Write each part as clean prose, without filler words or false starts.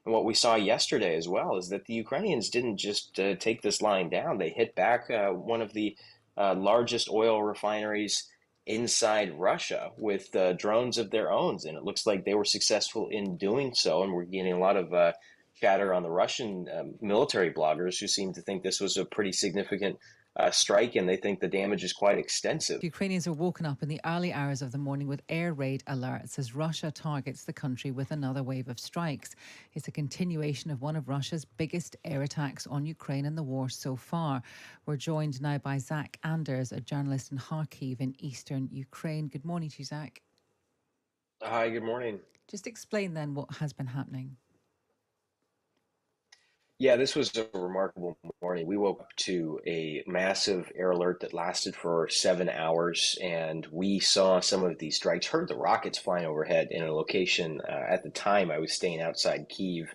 And what we saw yesterday as well is that the Ukrainians didn't just take this line down. They hit back one of the largest oil refineries inside Russia with drones of their own. And it looks like they were successful in doing so. And we're getting a lot of chatter on the Russian military bloggers who seem to think this was a pretty significant strike, and they think the damage is quite extensive. Ukrainians are woken up in the early hours of the morning with air raid alerts as Russia targets the country with another wave of strikes. It's a continuation of one of Russia's biggest air attacks on Ukraine in the war so far. We're joined now by Zach Anders, a journalist in Kharkiv in eastern Ukraine. Good morning to you, Zach. Hi, good morning. Just explain then what has been happening. Yeah, this was a remarkable morning. We woke up to a massive air alert that lasted for 7 hours, and we saw some of these strikes, heard the rockets flying overhead in a location. At the time, I was staying outside Kyiv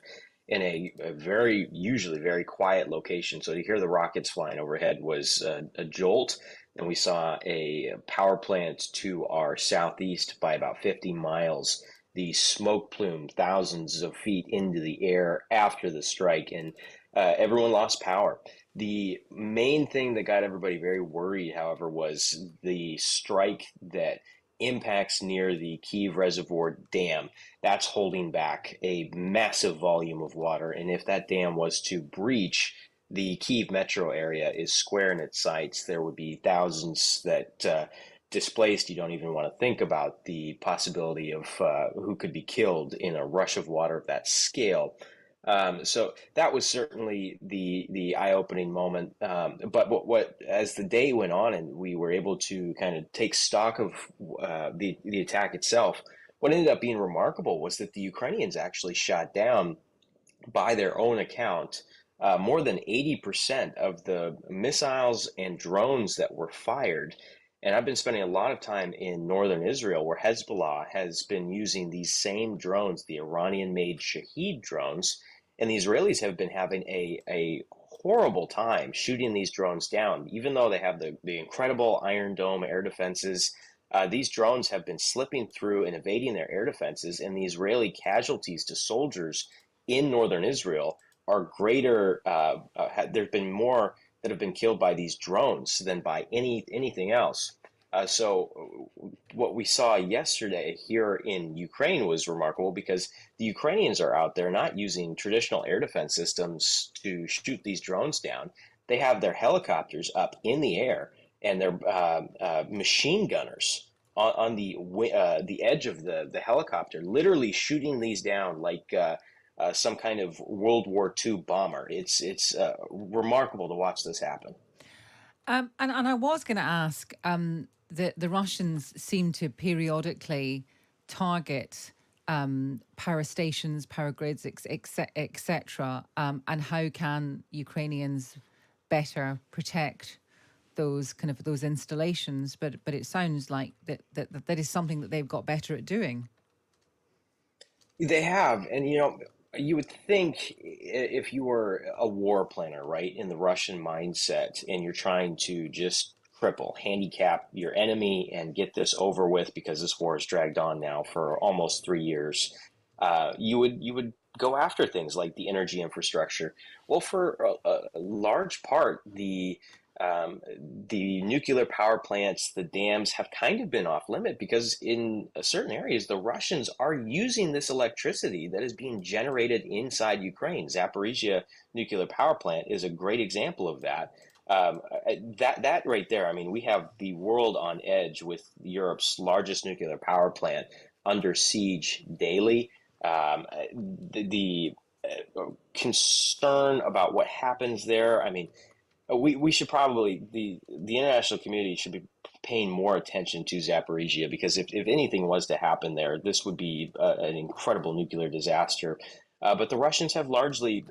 in a very, usually very quiet location. So to hear the rockets flying overhead was a jolt. And we saw a power plant to our southeast by about 50 miles. The smoke plume thousands of feet into the air after the strike, and everyone lost power. The main thing that got everybody very worried, however, was the strike that impacts near the Kyiv Reservoir Dam. That's holding back a massive volume of water, and if that dam was to breach, the Kyiv metro area is square in its sights. There would be thousands that displaced. You don't even want to think about the possibility of who could be killed in a rush of water of that scale. So that was certainly the eye-opening moment. But what as the day went on and we were able to kind of take stock of the attack itself, what ended up being remarkable was that the Ukrainians actually shot down, by their own account, more than 80% of the missiles and drones that were fired. And I've been spending a lot of time in northern Israel, where Hezbollah has been using these same drones, the Iranian-made Shahed drones, and the Israelis have been having a horrible time shooting these drones down. Even though they have the incredible Iron Dome air defenses, these drones have been slipping through and evading their air defenses, and the Israeli casualties to soldiers in northern Israel are greater. There've been more that have been killed by these drones than by anything else. So what we saw yesterday here in Ukraine was remarkable because the Ukrainians are out there not using traditional air defense systems to shoot these drones down. They have their helicopters up in the air and their machine gunners on the edge of the helicopter, literally shooting these down like some kind of World War II bomber. It's remarkable to watch this happen. And I was going to ask, the Russians seem to periodically target power stations, power grids, etc. And how can Ukrainians better protect those installations? But it sounds like that is something that they've got better at doing. They have, and you would think if you were a war planner, right, in the Russian mindset, and you're trying to just cripple, handicap your enemy and get this over with because this war has dragged on now for almost 3 years, you would go after things like the energy infrastructure. Well, for a large part, the nuclear power plants, the dams have kind of been off limit because in certain areas, the Russians are using this electricity that is being generated inside Ukraine. Zaporizhia nuclear power plant is a great example of that. That right there, I mean, we have the world on edge with Europe's largest nuclear power plant under siege daily. The concern about what happens there, I mean, we should probably the international community should be paying more attention to Zaporizhia because if anything was to happen there, this would be an incredible nuclear disaster. But the Russians have largely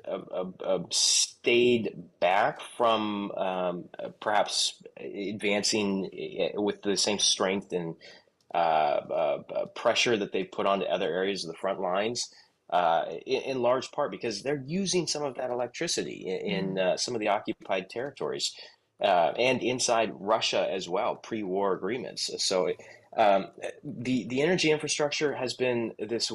stayed back from perhaps advancing with the same strength and pressure that they've put onto other areas of the front lines. In large part because they're using some of that electricity in some of the occupied territories and inside Russia as well, pre-war agreements. So the energy infrastructure has been this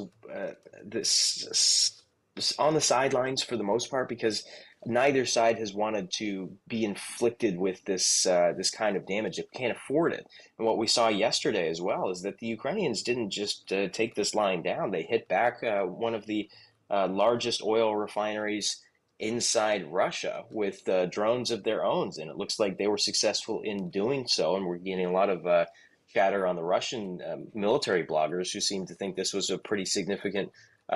on the sidelines for the most part because neither side has wanted to be inflicted with this kind of damage. They can't afford it. And what we saw yesterday as well is that the Ukrainians didn't just take this line down. They hit back one of the largest oil refineries inside Russia with drones of their own, and it looks like they were successful in doing so. And we're getting a lot of chatter on the Russian military bloggers who seem to think this was a pretty significant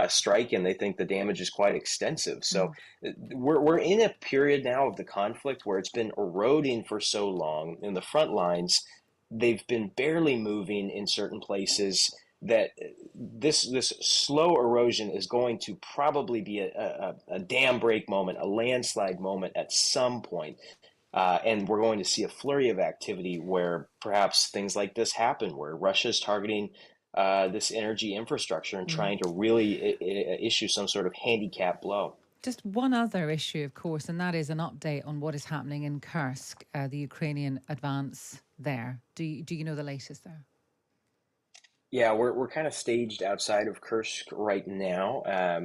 strike, and they think the damage is quite extensive. So Mm, we're in a period now of the conflict where it's been eroding for so long. In the front lines, they've been barely moving in certain places. That this slow erosion is going to probably be a dam break moment, a landslide moment at some point. And we're going to see a flurry of activity where perhaps things like this happen, where Russia is targeting this energy infrastructure and mm. trying to really issue some sort of handicap blow. Just one other issue, of course, and that is an update on what is happening in Kursk, the Ukrainian advance there. Do you know the latest there? Yeah, we're kind of staged outside of Kursk right now.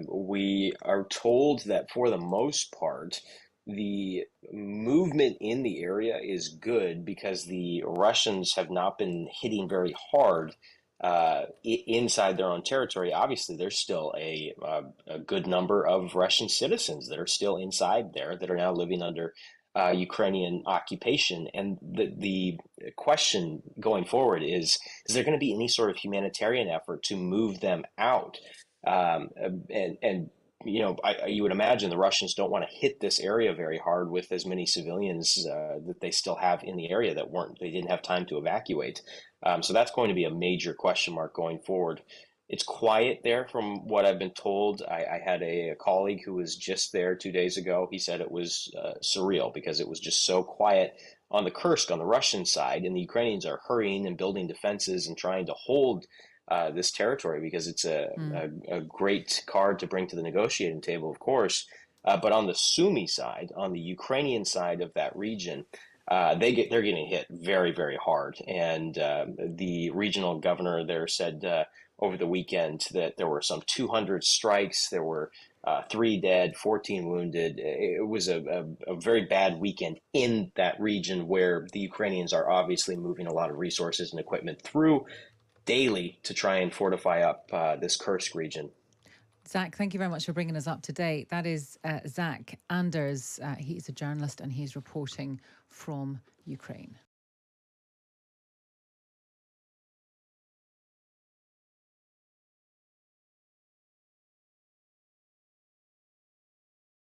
We are told that for the most part, the movement in the area is good because the Russians have not been hitting very hard inside their own territory. Obviously, there's still a good number of Russian citizens that are still inside there that are now living under Ukrainian occupation. And the question going forward is there going to be any sort of humanitarian effort to move them out? Um, and you would imagine the Russians don't want to hit this area very hard with as many civilians that they still have in the area they didn't have time to evacuate. So that's going to be a major question mark going forward. It's quiet there from what I've been told. I had a colleague who was just there 2 days ago. He said it was surreal because it was just so quiet on the Kursk, on the Russian side, and the Ukrainians are hurrying and building defenses and trying to hold this territory because it's Mm. a great card to bring to the negotiating table, of course. But on the Sumy side, on the Ukrainian side of that region, they're getting hit very, very hard. And the regional governor there said over the weekend that there were some 200 strikes. There were 3 dead, 14 wounded. It was a very bad weekend in that region where the Ukrainians are obviously moving a lot of resources and equipment through daily to try and fortify up this Kursk region. Zach, thank you very much for bringing us up to date. That is Zach Anders. He's a journalist and he's reporting from Ukraine.